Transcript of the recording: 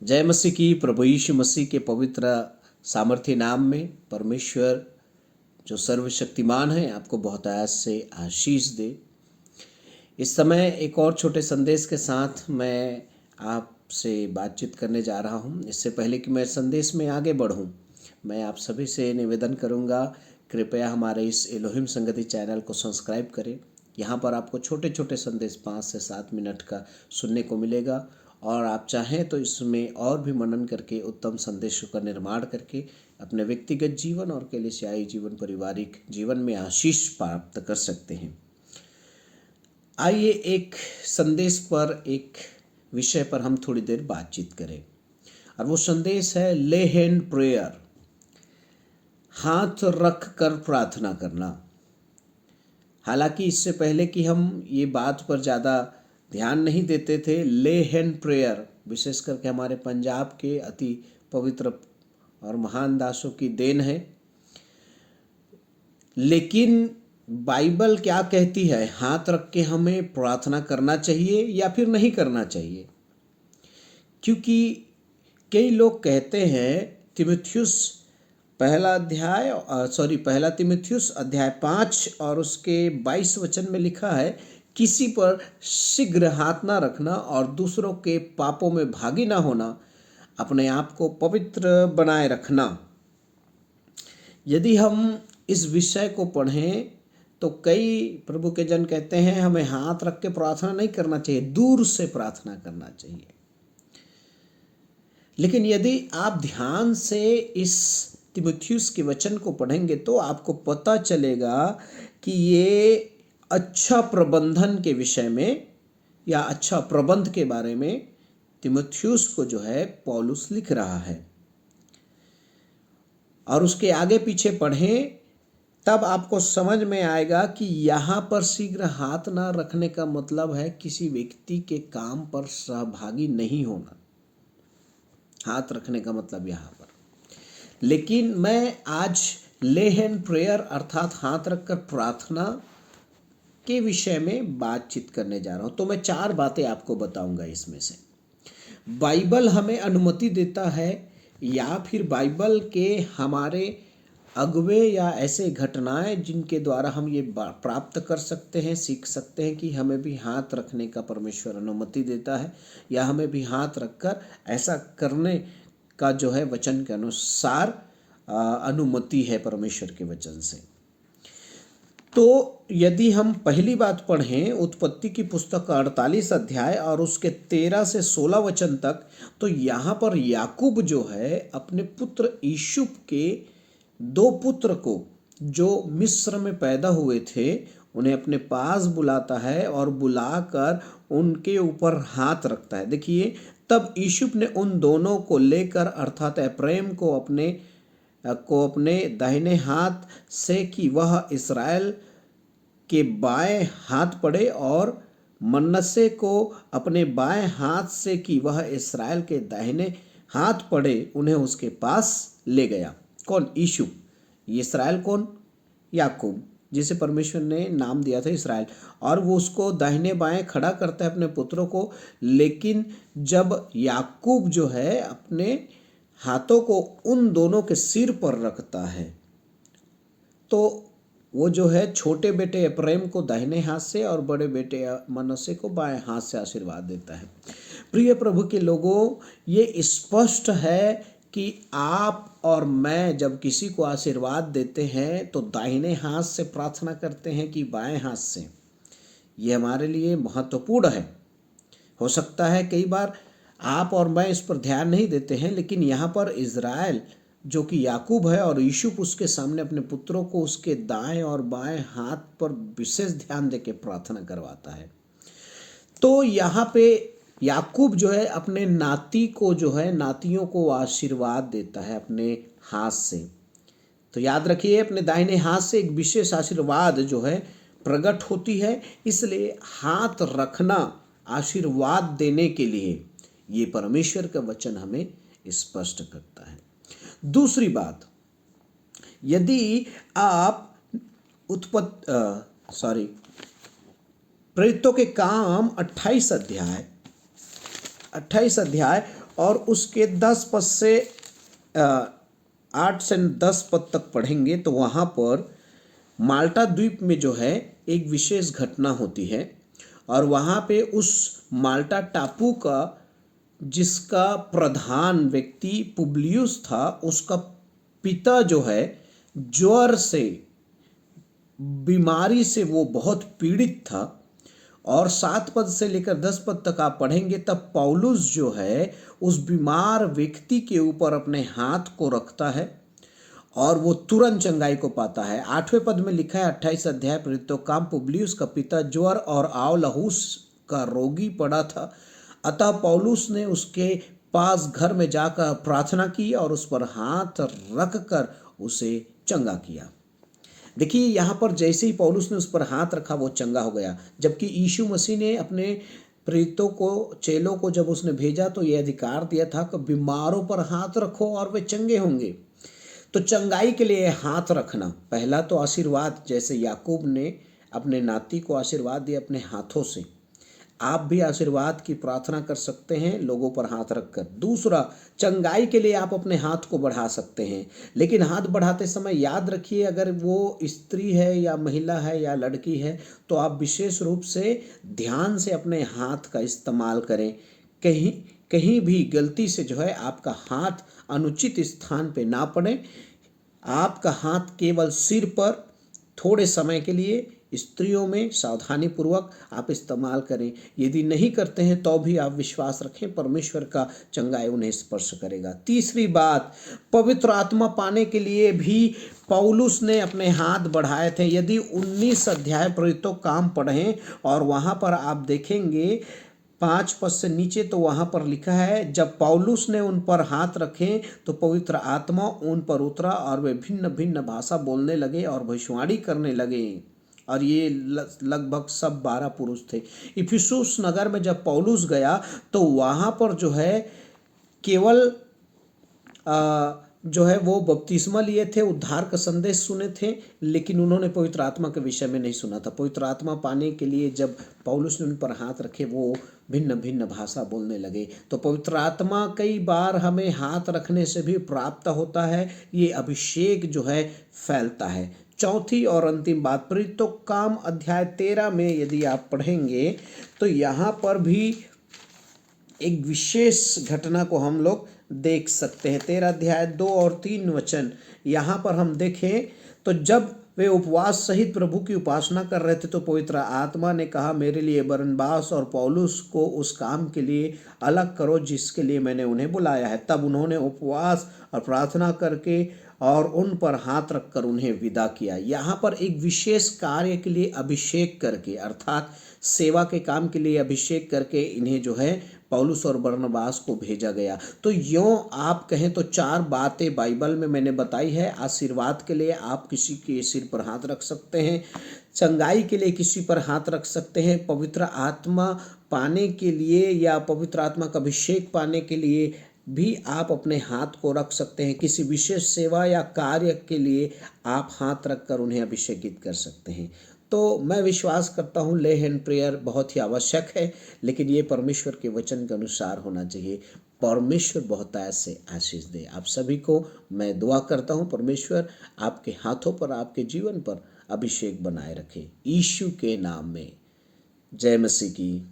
जय मसीह की। प्रभु यीशु मसीह के पवित्र सामर्थ्य नाम में परमेश्वर जो सर्वशक्तिमान है आपको बहुत आयास से आशीष दे। इस समय एक और छोटे संदेश के साथ मैं आपसे बातचीत करने जा रहा हूं। इससे पहले कि मैं संदेश में आगे बढ़ूं, मैं आप सभी से निवेदन करूंगा, कृपया हमारे इस एलोहिम संगति चैनल को सब्सक्राइब करें। यहाँ पर आपको छोटे छोटे संदेश 5 से 7 मिनट का सुनने को मिलेगा और आप चाहें तो इसमें और भी मनन करके उत्तम संदेशों का निर्माण करके अपने व्यक्तिगत जीवन और कलीसियाई जीवन, पारिवारिक जीवन में आशीष प्राप्त कर सकते हैं। आइए एक संदेश पर, एक विषय पर हम थोड़ी देर बातचीत करें और वो संदेश है ले हैंड प्रेयर, हाथ रख कर प्रार्थना करना। हालांकि इससे पहले कि हम ये बात पर ज़्यादा ध्यान नहीं देते थे, ले हैंड प्रेयर विशेष करके हमारे पंजाब के अति पवित्र और महान दासों की देन है। लेकिन बाइबल क्या कहती है, हाथ रख के हमें प्रार्थना करना चाहिए या फिर नहीं करना चाहिए? क्योंकि कई लोग कहते हैं, पहला तिमुथियुस अध्याय 5 और उसके 22 वचन में लिखा है, किसी पर शीघ्र हाथ ना रखना और दूसरों के पापों में भागी ना होना, अपने आप को पवित्र बनाए रखना। यदि हम इस विषय को पढ़ें तो कई प्रभु के जन कहते हैं हमें हाथ रख के प्रार्थना नहीं करना चाहिए, दूर से प्रार्थना करना चाहिए। लेकिन यदि आप ध्यान से इस तिमुथियुस के वचन को पढ़ेंगे तो आपको पता चलेगा कि ये अच्छा प्रबंधन के विषय में या अच्छा प्रबंध के बारे में तिमुथियुस को जो है पौलुस लिख रहा है। और उसके आगे पीछे पढ़ें तब आपको समझ में आएगा कि यहाँ पर शीघ्र हाथ ना रखने का मतलब है किसी व्यक्ति के काम पर सहभागी नहीं होना, हाथ रखने का मतलब यहाँ पर। लेकिन मैं आज ले हैंड प्रेयर अर्थात हाथ रखकर प्रार्थना के विषय में बातचीत करने जा रहा हूँ। तो मैं 4 बातें आपको बताऊंगा। इसमें से बाइबल हमें अनुमति देता है या फिर बाइबल के हमारे अगुवे या ऐसे घटनाएं जिनके द्वारा हम ये प्राप्त कर सकते हैं, सीख सकते हैं कि हमें भी हाथ रखने का परमेश्वर अनुमति देता है या हमें भी हाथ रखकर ऐसा करने का जो है वचन के अनुसार अनुमति है परमेश्वर के वचन से। तो यदि हम पहली बात पढ़ें उत्पत्ति की पुस्तक का 48 अध्याय और उसके 13 से 16 वचन तक, तो यहाँ पर याकूब जो है अपने पुत्र यूसुफ के 2 पुत्र को जो मिस्र में पैदा हुए थे उन्हें अपने पास बुलाता है और बुलाकर उनके ऊपर हाथ रखता है। देखिए, तब यूसुफ ने उन दोनों को लेकर अर्थात एप्रैम को अपने दाहिने हाथ से कि वह इस्राएल के बाएं हाथ पड़े और मनश्शे को अपने बाएं हाथ से कि वह इस्राएल के दाहिने हाथ पड़े, उन्हें उसके पास ले गया। कौन? यूसुफ। ये इस्राएल कौन? याकूब, जिसे परमेश्वर ने नाम दिया था इस्राएल। और वो उसको दाहिने बाएं खड़ा करता है अपने पुत्रों को। लेकिन जब याकूब जो है अपने हाथों को उन दोनों के सिर पर रखता है तो वो जो है छोटे बेटे एप्रैम को दाहिने हाथ से और बड़े बेटे मनश्शे को बाएं हाथ से आशीर्वाद देता है। प्रिय प्रभु के लोगों, ये स्पष्ट है कि आप और मैं जब किसी को आशीर्वाद देते हैं तो दाहिने हाथ से प्रार्थना करते हैं कि बाएं हाथ से। ये हमारे लिए महत्वपूर्ण है। हो सकता है कई बार आप और मैं इस पर ध्यान नहीं देते हैं, लेकिन यहाँ पर इज़राइल जो कि याकूब है और यूसुफ उसके सामने अपने पुत्रों को उसके दाएं और बाएं हाथ पर विशेष ध्यान देके प्रार्थना करवाता है। तो यहाँ पे याकूब जो है अपने नातियों को आशीर्वाद देता है अपने हाथ से। तो याद रखिए, अपने दाहिने हाथ से एक विशेष आशीर्वाद जो है प्रकट होती है। इसलिए हाथ रखना आशीर्वाद देने के लिए ये परमेश्वर का वचन हमें स्पष्ट करता है। दूसरी बात, यदि आप प्रेरितों के काम 28 अध्याय और उसके 10 पद से 8 से 10 पद तक पढ़ेंगे तो वहाँ पर माल्टा द्वीप में जो है एक विशेष घटना होती है। और वहाँ पे उस माल्टा टापू का जिसका प्रधान व्यक्ति पुब्लियुस था, उसका पिता जो है ज्वर से, बीमारी से वो बहुत पीड़ित था। और 7 पद से लेकर 10 पद तक आप पढ़ेंगे तब पौलुस जो है उस बीमार व्यक्ति के ऊपर अपने हाथ को रखता है और वो तुरंत चंगाई को पाता है। 8वें पद में लिखा है 28 अध्याय, प्रेरितों काम, पुब्लियुस का पिता ज्वर और आवलहूस का रोगी पड़ा था, अतः पौलुस ने उसके पास घर में जाकर प्रार्थना की और उस पर हाथ रख कर उसे चंगा किया। देखिए यहाँ पर जैसे ही पौलुस ने उस पर हाथ रखा वो चंगा हो गया। जबकि यीशु मसीह ने अपने प्रेरितों को, चेलों को जब उसने भेजा तो ये अधिकार दिया था कि बीमारों पर हाथ रखो और वे चंगे होंगे। तो चंगाई के लिए हाथ रखना, पहला तो आशीर्वाद, जैसे याकूब ने अपने नाती को आशीर्वाद दिया अपने हाथों से, आप भी आशीर्वाद की प्रार्थना कर सकते हैं लोगों पर हाथ रखकर। दूसरा, चंगाई के लिए आप अपने हाथ को बढ़ा सकते हैं, लेकिन हाथ बढ़ाते समय याद रखिए अगर वो स्त्री है या महिला है या लड़की है तो आप विशेष रूप से ध्यान से अपने हाथ का इस्तेमाल करें। कहीं कहीं भी गलती से जो है आपका हाथ अनुचित स्थान पे ना पड़े। आपका हाथ केवल सिर पर थोड़े समय के लिए स्त्रियों में सावधानी पूर्वक आप इस्तेमाल करें। यदि नहीं करते हैं तो भी आप विश्वास रखें परमेश्वर का चंगाई उन्हें स्पर्श करेगा। तीसरी बात, पवित्र आत्मा पाने के लिए भी पौलुस ने अपने हाथ बढ़ाए थे। यदि 19 अध्याय प्रेरितों काम पढ़ें और वहाँ पर आप देखेंगे 5 पद से नीचे तो वहाँ पर लिखा है, जब पौलुस ने उन पर हाथ रखे तो पवित्र आत्मा उन पर उतरा और वे भिन्न भिन्न भाषा बोलने लगे और भविष्यवाणी करने लगे। और ये लगभग सब 12 पुरुष थे। इफिसुस नगर में जब पौलुस गया तो वहाँ पर जो है केवल जो है वो बपतिस्मा लिए थे, उद्धार का संदेश सुने थे, लेकिन उन्होंने पवित्र आत्मा के विषय में नहीं सुना था। पवित्र आत्मा पाने के लिए जब पौलुस ने उन पर हाथ रखे वो भिन्न भिन्न भाषा बोलने लगे। तो पवित्र आत्मा कई बार हमें हाथ रखने से भी प्राप्त होता है। ये अभिषेक जो है फैलता है। चौथी और अंतिम बात, प्रेरितों काम अध्याय 13 में यदि आप पढ़ेंगे तो यहाँ पर भी एक विशेष घटना को हम लोग देख सकते हैं। 13 अध्याय 2 और 3 वचन यहाँ पर हम देखें तो जब वे उपवास सहित प्रभु की उपासना कर रहे थे तो पवित्र आत्मा ने कहा, मेरे लिए बरनबास और पौलुस को उस काम के लिए अलग करो जिसके लिए मैंने उन्हें बुलाया है। तब उन्होंने उपवास और प्रार्थना करके और उन पर हाथ रखकर उन्हें विदा किया। यहाँ पर एक विशेष कार्य के लिए अभिषेक करके, अर्थात सेवा के काम के लिए अभिषेक करके इन्हें जो है पौलुस और बरनबास को भेजा गया। तो यूँ आप कहें तो 4 बातें बाइबल में मैंने बताई है। आशीर्वाद के लिए आप किसी के सिर पर हाथ रख सकते हैं, चंगाई के लिए किसी पर हाथ रख सकते हैं, पवित्र आत्मा पाने के लिए या पवित्र आत्मा का अभिषेक पाने के लिए भी आप अपने हाथ को रख सकते हैं। किसी विशेष सेवा या कार्य के लिए आप हाथ रखकर उन्हें अभिषेकित कर सकते हैं। तो मैं विश्वास करता हूँ ले हैंड प्रेयर बहुत ही आवश्यक है, लेकिन ये परमेश्वर के वचन के अनुसार होना चाहिए। परमेश्वर बहुतायत से आशीष दे। आप सभी को मैं दुआ करता हूँ परमेश्वर आपके हाथों पर, आपके जीवन पर अभिषेक बनाए रखे, यीशु के नाम में। जय मसीह की।